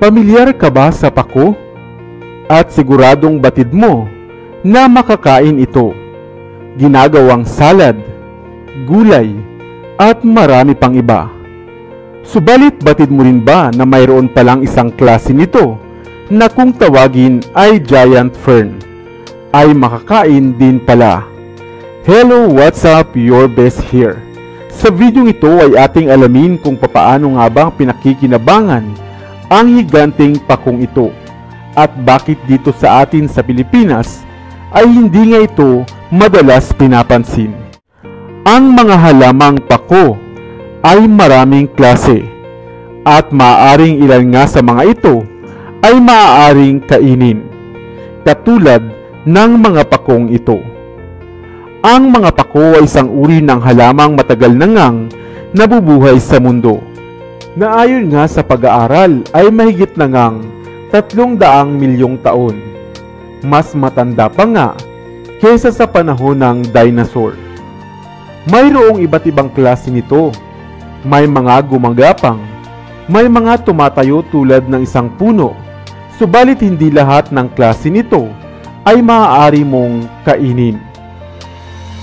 Pamilyar ka ba sa pako? At siguradong batid mo na makakain ito. Ginagawang salad, gulay, at marami pang iba. Subalit batid mo rin ba na mayroon palang isang klase nito na kung tawagin ay giant fern, ay makakain din pala? Hello, what's up? Your best here. Sa video ito ay ating alamin kung papaano nga bang pinakikinabangan ang higanting pakong ito at bakit dito sa atin sa Pilipinas ay hindi nga ito madalas pinapansin. Ang mga halamang pako ay maraming klase at maaaring ilan nga sa mga ito ay maaaring kainin, katulad ng mga pakong ito. Ang mga pako ay isang uri ng halamang matagal na ngang nabubuhay sa mundo, na ayon nga sa pag-aaral ay mahigit na ngang 300 milyong taon. Mas matanda pa nga kaysa sa panahon ng dinosaur. Mayroong iba't ibang klase nito. May mga gumagapang, may mga tumatayo tulad ng isang puno, subalit hindi lahat ng klase nito ay maaari mong kainin.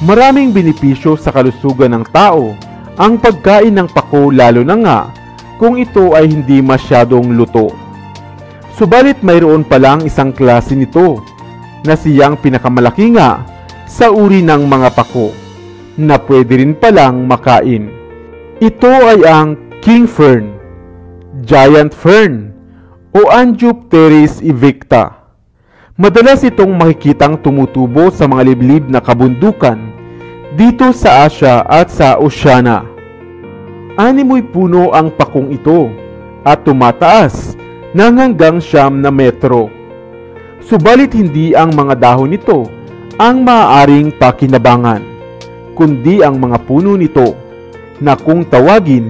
Maraming benepisyo sa kalusugan ng tao ang pagkain ng pako, lalo na nga kung ito ay hindi masyadong luto. Subalit mayroon palang isang klase nito na siyang pinakamalaki nga sa uri ng mga pako na pwede rin palang makain. Ito ay ang king fern, giant fern o Angiopteris invicta. Madalas itong makikitang tumutubo sa mga liblib na kabundukan dito sa Asia at sa Oceania. 6 puno ang pakong ito at tumataas ng hanggang 9 metro. Subalit hindi ang mga dahon nito ang maaaring pakinabangan, kundi ang mga puno nito na kung tawagin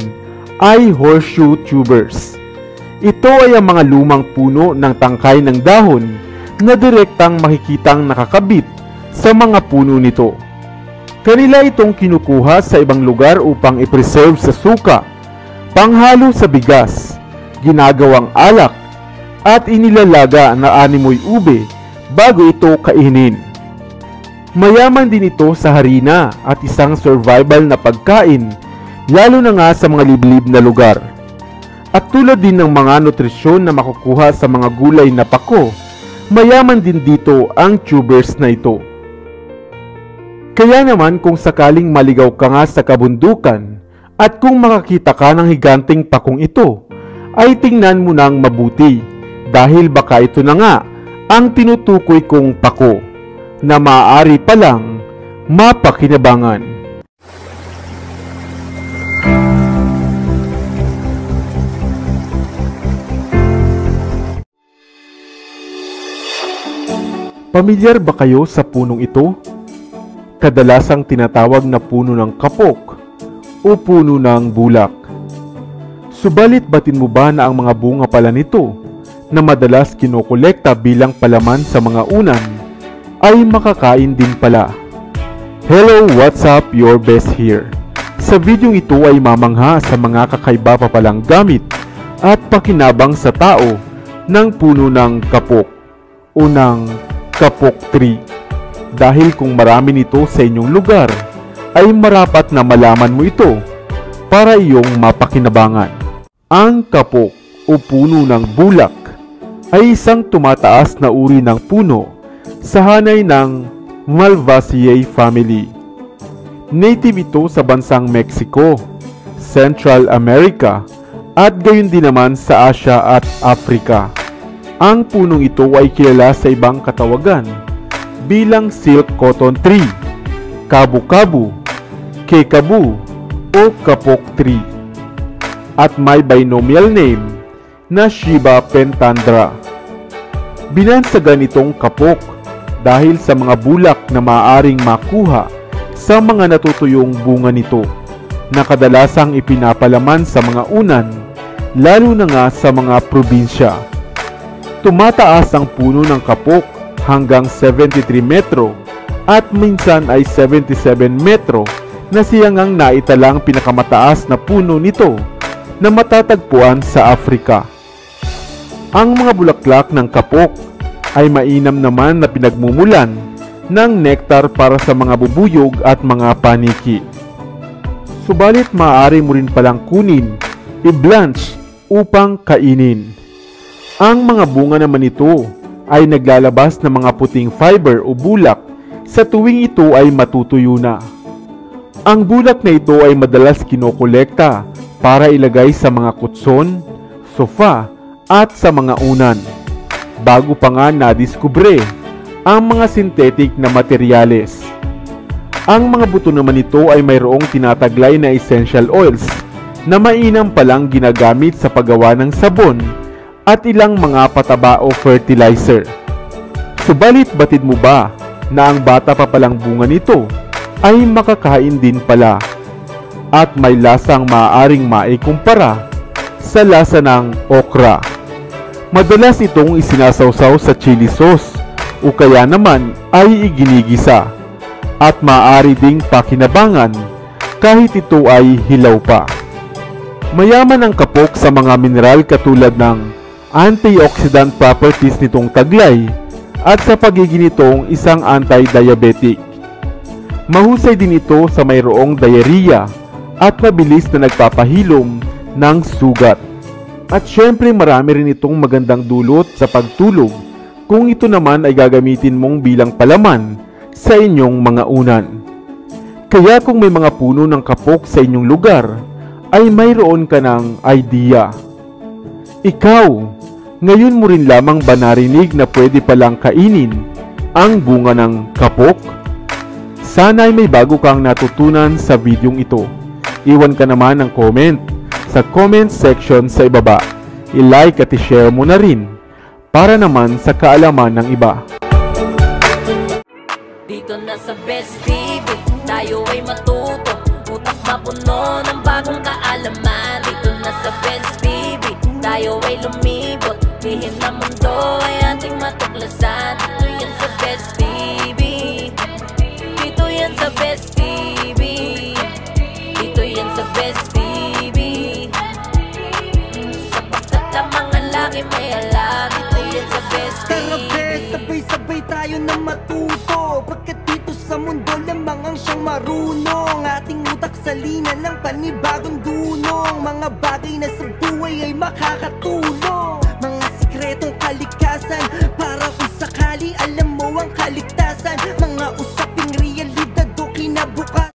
ay horseshoe tubers. Ito ay ang mga lumang puno ng tangkay ng dahon na direktang makikitang nakakabit sa mga puno nito. Kanila itong kinukuha sa ibang lugar upang i-preserve sa suka, panghalo sa bigas, ginagawang alak, at inilalaga na animoy ube bago ito kainin. Mayaman din ito sa harina at isang survival na pagkain, lalo na nga sa mga liblib na lugar. At tulad din ng mga nutrisyon na makukuha sa mga gulay na pako, mayaman din dito ang tubers na ito. Kaya naman kung sakaling maligaw ka nga sa kabundukan at kung makakita ka ng higanting pakong ito, ay tingnan mo nang mabuti dahil baka ito na nga ang tinutukoy kong pako na maaari palang mapakinabangan. Pamilyar ba kayo sa punong ito? Kadalasang tinatawag na puno ng kapok o puno ng bulak. Subalit batin mo ba na ang mga bunga pala nito na madalas kinokolekta bilang palaman sa mga unan ay makakain din pala? Hello, what's up? Your best here. Sa video ito ay mamangha sa mga kakaiba pa palang gamit at pakinabang sa tao ng puno ng kapok o ng kapok tree. Dahil kung marami nito sa inyong lugar, ay marapat na malaman mo ito para iyong mapakinabangan. Ang kapok o puno ng bulak ay isang tumataas na uri ng puno sa hanay ng Malvaceae family. Native ito sa bansang Mexico, Central America at gayon din naman sa Asia at Africa. Ang punong ito ay kilala sa ibang katawagan bilang silk cotton tree, kabu-kabu, kekabu o kapok tree, at may binomial name na Shiba pentandra. Binansagan itong kapok dahil sa mga bulak na maaaring makuha sa mga natutuyong bunga nito na kadalasang ipinapalaman sa mga unan, lalo na nga sa mga probinsya. Tumataas ang puno ng kapok hanggang 73 metro at minsan ay 77 metro na siyang ang naitalang pinakamataas na puno nito na matatagpuan sa Africa. Ang mga bulaklak ng kapok ay mainam naman na pinagmumulan ng nektar para sa mga bubuyog at mga paniki. Subalit maaari mo rin palang kunin, i-blanch upang kainin. Ang mga bunga naman nito ay naglalabas ng mga puting fiber o bulak sa tuwing ito ay matutuyo na. Ang bulak na ito ay madalas kinokolekta para ilagay sa mga kutson, sofa at sa mga unan, bago pa nga nadiskubre ang mga synthetic na materyales. Ang mga buto naman nito ay mayroong tinataglay na essential oils na mainam palang ginagamit sa paggawa ng sabon at ilang mga pataba o fertilizer. Subalit batid mo ba na ang bata pa palang bunga nito ay makakain din pala at may lasang maaaring maikumpara sa lasa ng okra. Madalas itong isinasawsaw sa chili sauce o kaya naman ay iginigisa at maaari ding pakinabangan kahit ito ay hilaw pa. Mayaman ang kapok sa mga mineral katulad ng antioxidant properties nitong taglay at sa pagiging nitong isang anti-diabetic. Mahusay din ito sa mayroong diarrhea at mabilis na nagpapahilom ng sugat. At syempre marami rin itong magandang dulot sa pagtulog kung ito naman ay gagamitin mong bilang palaman sa inyong mga unan. Kaya kung may mga puno ng kapok sa inyong lugar, ay mayroon ka ng idea. Ikaw, ngayon mo rin lamang ba narinig na pwede palang kainin ang bunga ng kapok? Sana ay may bago kang natutunan sa videong ito. Iwan ka naman ng comment sa comment section sa ibaba. I-like at i-share mo na rin para naman sa kaalaman ng iba. Dito na sa Best TV, tayo ay matuto, utak mapuno ng bagong kaalaman. Dito na sa Best TV, tayo ay lumibot, lihim na mundo ay ating matuklasan. Dito yan sa Best TV, dito yan sa Best TV, dito yan sa Best TV. Sapagkat lamang ang laki may alam, dito yan sa Best TV. Tara bes, sabay-sabay tayo na matuto, pagkat dito sa mundo lamang ang siyang marunong. Ating utak salina ng panibagong dunong, mga bagay na sa buhay ay makakatulong. Mga sikretong kalikasan para kung sakali alam mo ang kaligtasan. Mga